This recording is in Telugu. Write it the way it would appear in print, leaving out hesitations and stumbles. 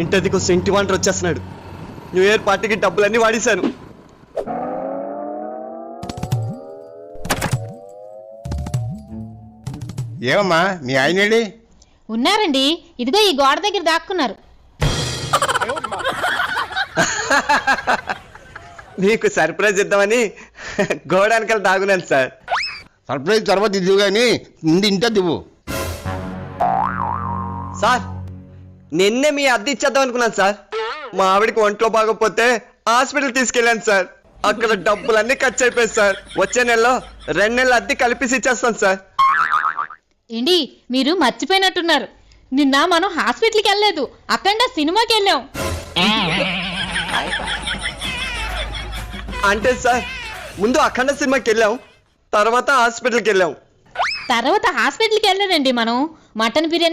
ఇంటదికి ఇంటి వాంటర్ వచ్చేస్తున్నాడు. న్యూ ఇయర్ పార్టీకి డబ్బులన్నీ వాడేశాను. ఏమమ్మా మీ ఆయనేడి? ఉన్నారండి, ఇదిగో ఈ గోడ దగ్గర దాక్కున్నారు. నీకు సర్ప్రైజ్ ఇద్దామని గోడానికల్ దాగున్నాను సార్. సర్ప్రైజ్ తర్వాత ఇదివు కానీ ముందు ఇంటే దివ్వు. సార్ నిన్నే మీ అద్దె ఇచ్చేద్దాం అనుకున్నాను సార్. మా ఆవిడికి ఒంట్లో బాగోకపోతే హాస్పిటల్ తీసుకెళ్ళాను సార్. అక్కడ డబ్బులన్నీ ఖర్చు అయిపోయాయి సార్. వచ్చే నెలలో 2 నెలల అద్దె కలిపేసి ఇచ్చేస్తాను సార్. ఏంటి మీరు మర్చిపోయినట్టున్నారు, నిన్న మనం హాస్పిటల్కి వెళ్ళలేదు, అక్కడ సినిమాకి వెళ్ళాం. అంటే సార్ ముందు అఖండ సినిమాకి వెళ్ళాం, తర్వాత హాస్పిటల్కి వెళ్ళాం. తర్వాత హాస్పిటల్కి వెళ్ళానండి మనం మటన్ బిర్యానీ